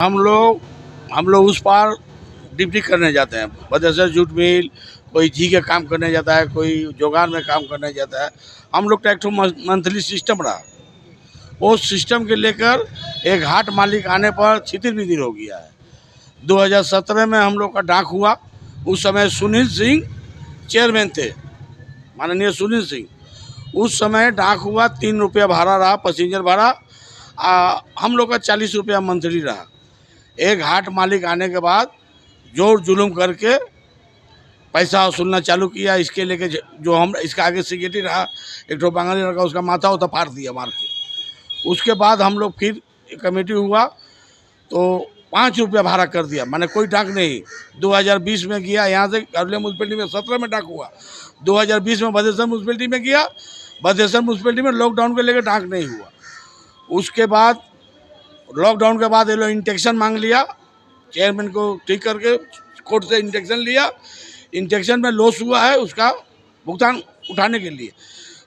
हम लोग उस पार ड्यूटी करने जाते हैं, बदेसर जूट मिल, कोई जी के काम करने जाता है, कोई जोगान में काम करने जाता है। हम लोग का एक ठो मंथली सिस्टम रहा, उस सिस्टम के लेकर एक घाट मालिक आने पर छितिर बिदिर हो गया है। 2017 में हम लोग का डाक हुआ, उस समय सुनील सिंह चेयरमैन थे, माननीय सुनील सिंह। उस समय डाक हुआ, 3 रुपया भाड़ा रहा, पैसेंजर भाड़ा। हम लोग का 40 रुपया मंथली रहा। एक घाट मालिक आने के बाद जोर जुलूम करके पैसा वसूलना चालू किया। इसके लेके जो हम इसका आगे सिक्योरिटी रहा, एक ठो बंगाली लड़का, उसका माथा होता फाड़ दिया मार के। उसके बाद हम लोग फिर कमेटी हुआ तो 5 रुपया भाड़ा कर दिया, माने कोई डाक नहीं। 2020 में गया यहाँ से अरवलिया म्यूनसिपैलिटी में 17 में डाक हुआ। 2020 में बदेसर म्यूनसिपैलिटी में गया, बदेसर म्यूनसिपैलिटी में लॉकडाउन के लेकर डाक नहीं हुआ। उसके बाद लॉकडाउन के बाद ये लोग इंजेक्शन मांग लिया, चेयरमैन को ठीक करके कोर्ट से इंजेक्शन लिया। इंजेक्शन में लॉस हुआ है, उसका भुगतान उठाने के लिए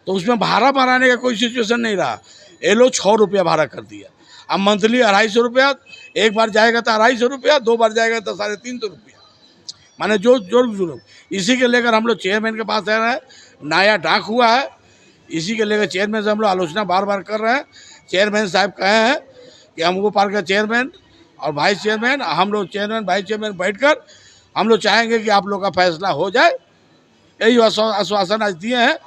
तो उसमें भाड़ा बढ़ाने का कोई सिचुएशन नहीं रहा। ये लोग 6 रुपया भाड़ा कर दिया। अब मंथली 250 रुपया, एक बार जाएगा तो 250 रुपया, 2 बार जाएगा तो 350 रुपया, माने जो जोर जुलूम। इसी के लेकर हम लोग चेयरमैन के पास आ रहे हैं। नया डाक हुआ है, इसी के लेकर चेयरमैन से हम लोग आलोचना बार बार कर रहे हैं। चेयरमैन साहब कहे हैं कि हमको पार्क का चेयरमैन और वाइस चेयरमैन, हम लोग चेयरमैन वाइस चेयरमैन बैठकर हम लोग चाहेंगे कि आप लोग का फैसला हो जाए। यही आश्वासन आज दिए हैं।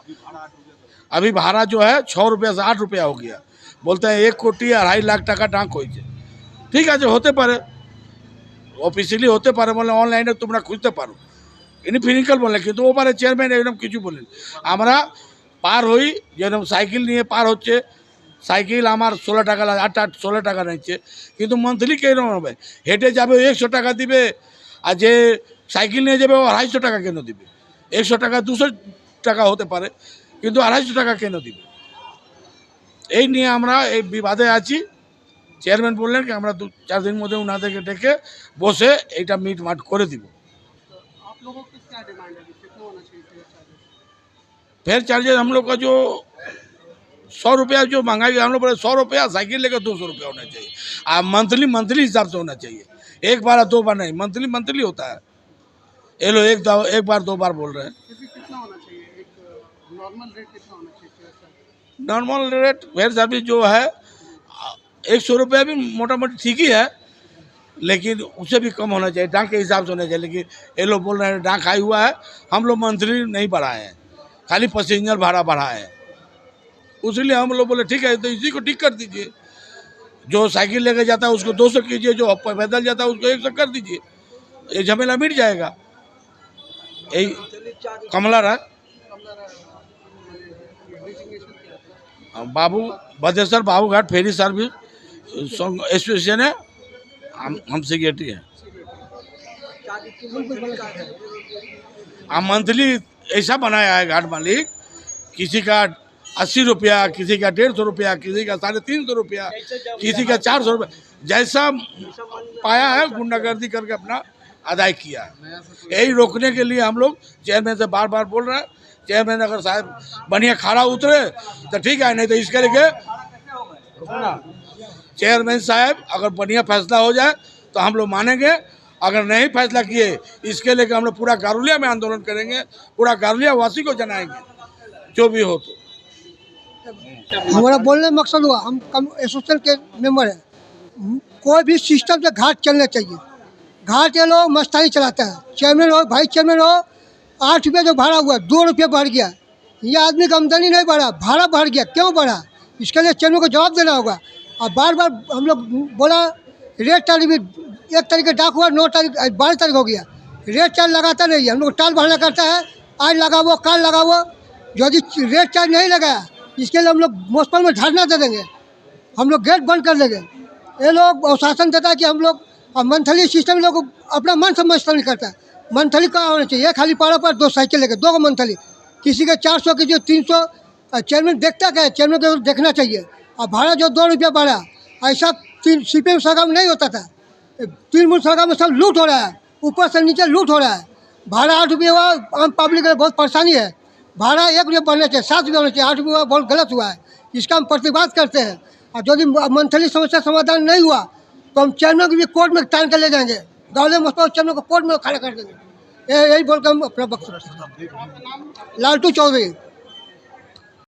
अभी भाड़ा जो है 6 रुपया से 8 रुपया हो गया। बोलते हैं 1 कोटी 2.5 लाख टाका डाक हो। ठीक है, जो होते पारे ऑफिशियली होते पारे, बोले ऑनलाइन तुम्हारा खुजते पारो, इन फिजिकल बोले कि तो वो पारे चेयरमैन एकदम किचु बोले हमारा पार हुई जो साइकिल नहीं पार होच्छे। साइकिल हमार 16 टाका 8-16 टाका নিচ্ছে, কিন্তু मंथली কেন হবে? হেঁটে যাবে 100 টাকা দিবে, আর যে সাইকেল নিয়ে যাবে ও 250 টাকা কেন দিবে? 100 টাকা 200 টাকা হতে পারে, কিন্তু 250 টাকা কেন দিবে? এই নিয়ে আমরা এই বিবাদে আছি। চেয়ারম্যান বললেন কি আমরা 2-4 দিনের মধ্যে উনাদেরকে ডেকে বসে এইটা মিটমাট করে দিব। आप लोगों की क्या डिमांड है, कितना होना चाहिए फेयर चार्जेस हम लोग का जो 100 रुपया जो महंगाई हम लोग बोले 100 रुपया, साइकिल लेकर 200 रुपया होना चाहिए। आप मंथली हिसाब से होना चाहिए, एक बार 2 बार नहीं, मंथली होता है। ये लोग एक बार 2 बार बोल रहे हैं। कितना होना चाहिए, एक नॉर्मल रेट कितना होना चाहिए? नॉर्मल रेट फेयर सर्विस जो है 100 रुपया भी मोटा मोटी ठीक ही है, लेकिन उससे भी कम होना चाहिए, डाक के हिसाब से होना चाहिए। लेकिन ये लोग बोल रहे हैं डाक हाई हुआ है, हम लोग मंथली नहीं बढ़ाए हैं, खाली पैसेंजर भाड़ा बढ़ाए हैं। इसलिए हम लोग बोले ठीक है, तो इसी को ठीक कर दीजिए। जो साइकिल लेकर जाता है उसको 200 कीजिए, जो पैदल जाता है उसको 100 कर दीजिए, ये झमेला मिट जाएगा। यही कमला रहा बाबू बदेसर बाबू घाट फेरी सर्विस एसोसिएशन है, हम सिक्योरिटी है। मंथली ऐसा बनाया है घाट मालिक, किसी का 80 रुपया, किसी का 150 रुपया, किसी का 350 रुपया, किसी का 400 रुपया, जैसा पाया है गुंडागर्दी करके अपना अदाय किया है। यही रोकने के लिए हम लोग चेयरमैन से बार बार बोल रहे हैं। चेयरमैन अगर साहब बढ़िया खड़ा उतरे तो ठीक है, नहीं तो इस करके चेयरमैन साहब अगर बढ़िया फैसला हो जाए तो हम लोग मानेंगे। अगर नहीं फैसला किए इसके लेकर हम लोग पूरा गारुलिया में आंदोलन करेंगे, पूरा गारुलिया वासी को जनाएंगे, जो भी हो। तो हमारा बोलने का मकसद हुआ, हम एसोसिएशन के मेंबर हैं। कोई भी सिस्टम से घाट चलना चाहिए। घाट ये लोग मस्तानी चलाता है, चेयरमैन हो वाइस चेयरमैन हो। 8 रुपये जो भाड़ा हुआ 2 रुपये बढ़ गया। ये आदमी का आमदनी नहीं बढ़ा, भाड़ा बढ़ गया, क्यों बढ़ा? इसके लिए चेयरमैन को जवाब देना होगा। और बार बार हम लोग बोला रेट चार्ज भी 1 तारीख का डाक हुआ, 9 तारीख 12 तारीख हो गया, रेट चार्ज लगाता नहीं है। हम लोग टाल बहाना करता है, आज लगाओ कल लगाओ। यदि रेट चार्ज नहीं लगाया इसके लिए हम लोग म्यूनसिपल में धरना दे देंगे, हम लोग गेट बंद कर देंगे। ये लोग आश्वासन देता है कि हम लोग मंथली सिस्टम लोग अपना मन समझ नहीं करता है। मंथली कहाँ होना चाहिए? खाली पारा पर 2 साइकिल लेकर 2 मंथली, किसी के 400 की जो 300। चेयरमैन देखता क्या है? चेयरमैन को देखना चाहिए। और भाड़ा जो 2 रुपया बढ़ा, ऐसा CPM सरकार में नहीं होता था। 3 मुल्क सरकार में सब लूट हो रहा है, ऊपर से नीचे लूट हो रहा है। भाड़ा 8 रुपये हुआ, आम पब्लिक में बहुत परेशानी है। भाड़ा 1 रुपये बढ़ना चाहिए, 7 रुपये होना चाहिए, 8 रुपये हुआ बहुत गलत हुआ है। इसका हम प्रतिवाद करते हैं। और यदि मंथली समस्या समाधान नहीं हुआ तो हम चेयरमैन को भी कोर्ट में टांग के ले जाएंगे। गाँव में मस्त चेयरमैन को कोर्ट में खड़ा कर देंगे। यही बोल कर हम अपना वक्तव्य। लालटू चौधरी।